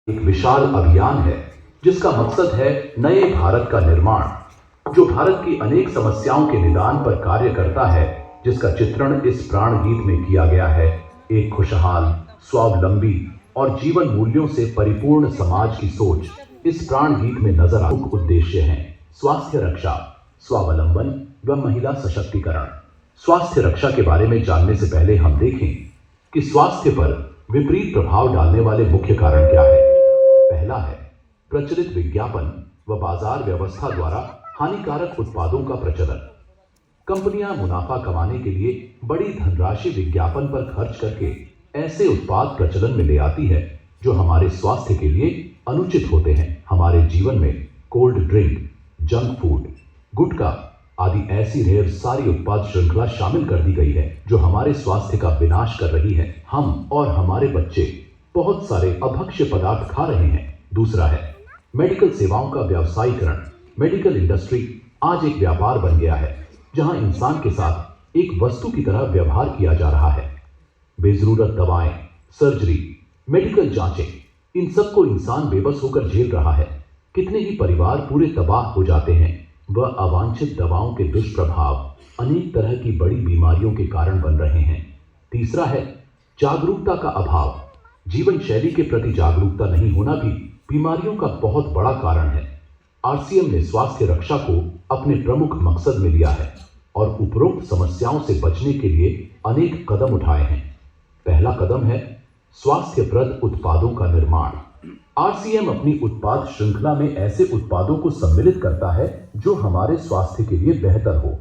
एक विशाल अभियान है जिसका मकसद है नए भारत का निर्माण, जो भारत की अनेक समस्याओं के निदान पर कार्य करता है, जिसका चित्रण इस प्राण गीत में किया गया है। एक खुशहाल, स्वावलंबी और जीवन मूल्यों से परिपूर्ण समाज की सोच इस प्राण गीत में नजर आती है। मुख्य उद्देश्य हैं स्वास्थ्य रक्षा, स्वावलंबन व महिला सशक्तिकरण। स्वास्थ्य रक्षा के बारे में जानने से पहले हम देखें कि स्वास्थ्य पर विपरीत प्रभाव डालने वाले मुख्य कारण क्या है। पहला है प्रचलित विज्ञापन व बाजार व्यवस्था द्वारा हानिकारक उत्पादों का प्रचलन। कंपनियां मुनाफा कमाने के लिए बड़ी धनराशि विज्ञापन पर खर्च करके ऐसे उत्पाद प्रचलन में ले आती है जो हमारे स्वास्थ्य के लिए अनुचित होते हैं। हमारे जीवन में कोल्ड ड्रिंक, जंक फूड, गुटखा आदि ऐसी ढेर सारी उत्पाद श्रृंखला शामिल कर दी गई है जो हमारे स्वास्थ्य का विनाश कर रही है। हम और हमारे बच्चे बहुत सारे अभक्ष्य पदार्थ खा रहे हैं। दूसरा है मेडिकल सेवाओं का व्यावसायीकरण। मेडिकल इंडस्ट्री आज एक व्यापार बन गया है जहां इंसान के साथ एक वस्तु की तरह व्यवहार किया जा रहा है। बेजरूरत दवाएं, सर्जरी, मेडिकल जांचें, इन सबको इंसान बेबस होकर झेल रहा है। कितने ही परिवार पूरे तबाह हो जाते हैं। वह अवांछित दवाओं के दुष्प्रभाव अनेक तरह की बड़ी बीमारियों के कारण बन रहे हैं। तीसरा है जागरूकता का अभाव। जीवन शैली के प्रति जागरूकता नहीं होना भी बीमारियों का बहुत बड़ा कारण है। आरसीएम ने स्वास्थ्य रक्षा को अपने प्रमुख मकसद में लिया है और उपरोक्त समस्याओं से बचने के लिए अनेक कदम उठाए हैं। पहला कदम है स्वास्थ्यप्रद उत्पादों का निर्माण। आरसीएम अपनी उत्पाद श्रृंखला में ऐसे उत्पादों को सम्मिलित करता है जो हमारे स्वास्थ्य के लिए बेहतर हो।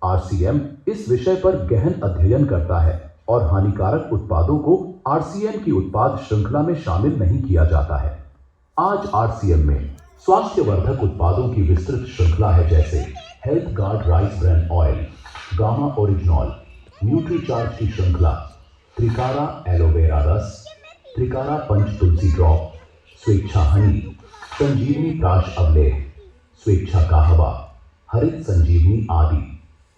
आरसीएम इस विषय पर गहन अध्ययन करता है और हानिकारक उत्पादों को आरसीएम की उत्पाद श्रृंखला में शामिल नहीं किया जाता है। आज आरसीएम में स्वास्थ्यवर्धक उत्पादों की विस्तृत श्रृंखला है, जैसे health guard rice bran oil, gamma oryzanol, Nutricharge की श्रृंखला, त्रिकारा एलोवेरा रस, त्रिकारा पंच तुलसी ड्रॉप, स्वेच्छा हनी, संजीवनी प्राश अवलेह, स्वेच्छा काहवा, हरित संजीवनी आदि।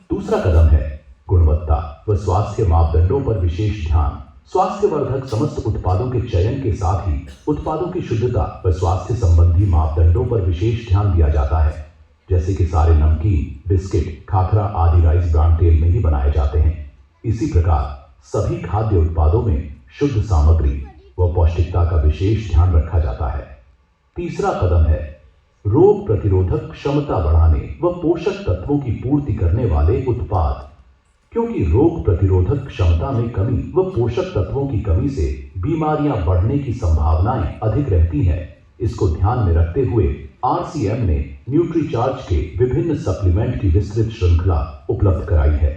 दूसरा कदम है गुणवत्ता व स्वास्थ्य मापदंडों पर विशेष ध्यान। स्वास्थ्यवर्धक समस्त उत्पादों के चयन के साथ ही उत्पादों की शुद्धता व स्वास्थ्य संबंधी मापदंडों पर विशेष ध्यान दिया जाता है, जैसे कि सारे नमकीन, बिस्किट, खाखरा आदि राइस ब्रान तेल में ही बनाए जाते हैं। इसी प्रकार सभी खाद्य उत्पादों में शुद्ध सामग्री व पौष्टिकता का विशेष ध्यान रखा जाता है। तीसरा कदम है रोग प्रतिरोधक क्षमता बढ़ाने व पोषक तत्वों की पूर्ति करने वाले उत्पाद। क्योंकि रोग प्रतिरोधक क्षमता में कमी व पोषक तत्वों की कमी से बीमारियां बढ़ने की संभावनाएं अधिक रहती हैं, इसको ध्यान में रखते हुए आरसीएम ने न्यूट्रीचार्ज के विभिन्न सप्लीमेंट की विस्तृत श्रृंखला उपलब्ध कराई है,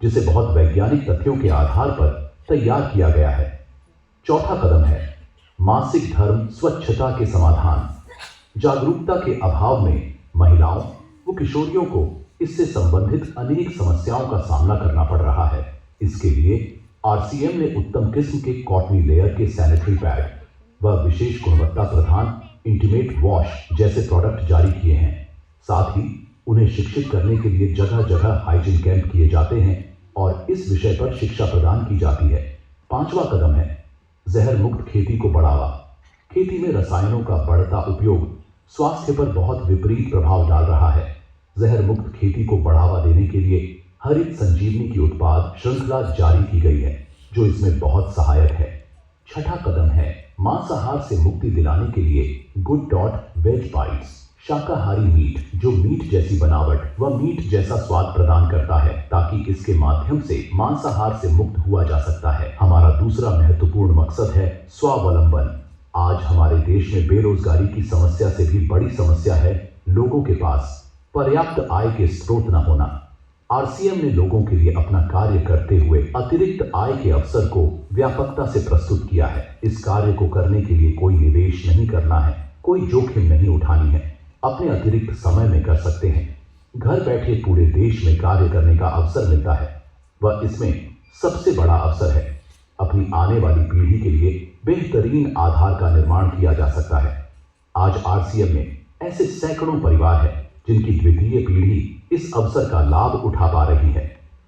जिसे बहुत वैज्ञानिक तथ्यों के आधार पर तैयार किया गया है। चौथा कदम है मासिक धर्म स्वच्छता के समाधान। जागरूकता के अभाव में महिलाओं व किशोरियों को इससे संबंधित अनेक समस्याओं का सामना करना पड़ रहा है। इसके लिए आरसीएम ने उत्तम किस्म के कॉटनी लेयर के सैनिटरी पैड व विशेष गुणवत्ता प्रधान इंटीमेट वॉश जैसे प्रोडक्ट जारी किए हैं। साथ ही उन्हें शिक्षित करने के लिए जगह जगह हाइजीन कैंप किए जाते हैं और इस विषय पर शिक्षा प्रदान की जाती है। पांचवा कदम है जहर मुक्त खेती को बढ़ावा। खेती में रसायनों का बढ़ता उपयोग स्वास्थ्य पर बहुत विपरीत प्रभाव डाल रहा है। जहर मुक्त खेती को बढ़ावा देने के लिए हरित संजीवनी की उत्पाद श्रृंखला जारी की गई है, जो इसमें बहुत सहायक है। छठा कदम है मांसाहार से मुक्ति दिलाने के लिए गुड डॉट वेज बाइट्स। शाकाहारी मीट जो मीट जैसी बनावट व मीट जैसा स्वाद प्रदान करता है, ताकि इसके माध्यम से मांसाहार से मुक्त हुआ जा सकता है। हमारा दूसरा महत्वपूर्ण मकसद है स्वावलंबन। आज हमारे देश में बेरोजगारी की समस्या से भी बड़ी समस्या है लोगों के पास पर्याप्त आय के स्रोत न होना। आरसीएम ने लोगों के लिए अपना कार्य करते हुए अतिरिक्त आय के अवसर को व्यापकता से प्रस्तुत किया है। इस कार्य को करने के लिए कोई निवेश नहीं करना है, कोई जोखिम नहीं उठानी है, अपने अतिरिक्त समय में कर सकते हैं। घर बैठे पूरे देश में कार्य करने का अवसर मिलता है। वह इसमें सबसे बड़ा अवसर है। अपनी आने वाली पीढ़ी के लिए बेहतरीन आधार का निर्माण किया जा सकता है। आज आरसीएम में ऐसे सैकड़ों परिवार हैं जिनकी द्वितीय पीढ़ी इस अवसर का लाभ उठा पा रही है।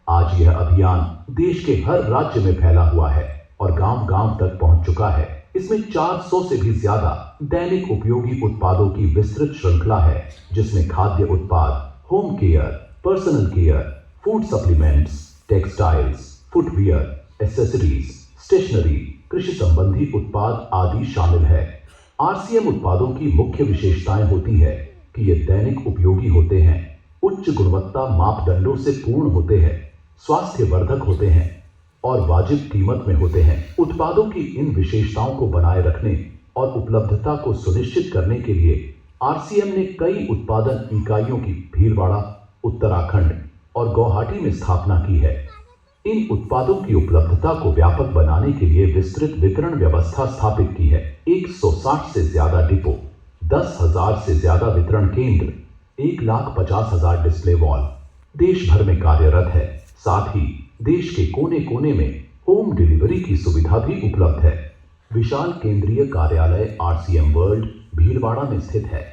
आज यह अभियान देश के हर राज्य में फैला हुआ है और गांव-गांव तक पहुंच चुका है। इसमें 400 से भी ज्यादा दैनिक उपयोगी उत्पादों की विस्तृत श्रृंखला है, जिसमें खाद्य उत्पाद, home care, personal care, food supplements, textiles, footwear, accessories, stationery, कृषि संबंधी उत्पाद आदि शामिल है। आरसीएम उत्पादों की मुख्य विशेषताएं होती है कि ये दैनिक उपयोगी होते हैं, उच्च गुणवत्ता मापदंडों से पूर्ण होते हैं, स्वास्थ्यवर्धक होते हैं और वाजिब कीमत में होते हैं। उत्पादों की इन विशेषताओं को बनाए रखने और उपलब्धता को सुनिश्चित करने के लिए आरसीएम ने कई उत्पादन इकाइयों की भीलवाड़ा, उत्तराखंड और गुवाहाटी में स्थापना की है। इन उत्पादों की उपलब्धता को व्यापक बनाने के लिए विस्तृत वितरण व्यवस्था स्थापित की है। 160 से ज्यादा डिपो, 10,000 से ज्यादा वितरण केंद्र, 1,50,000 डिस्प्ले वॉल देश भर में कार्यरत है। साथ ही देश के कोने कोने में होम डिलीवरी की सुविधा भी उपलब्ध है। विशाल केंद्रीय कार्यालय आरसीएम वर्ल्ड भीलवाड़ा में स्थित है।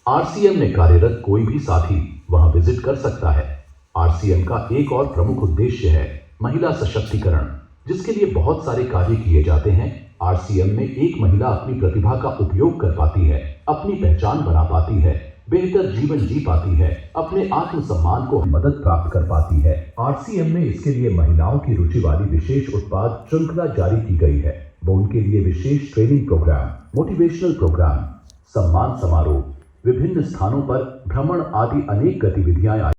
आरसीएम में कार्यरत कोई भी साथी वहां विजिट कर सकता है। आरसीएम का एक और प्रमुख उद्देश्य है महिला सशक्तिकरण, जिसके लिए बहुत सारे कार्य किए जाते हैं। आरसीएम में एक महिला अपनी प्रतिभा का उपयोग कर पाती है, अपनी पहचान बना पाती है, बेहतर जीवन जी पाती है, अपने आत्मसम्मान को मदद प्राप्त कर पाती है। आरसीएम में इसके लिए महिलाओं की रुचि वाली विशेष उत्पाद श्रृंखला जारी की गई है। वो उनके लिए विशेष ट्रेनिंग प्रोग्राम, मोटिवेशनल प्रोग्राम, सम्मान समारोह, विभिन्न स्थानों पर भ्रमण आदि अनेक गतिविधियां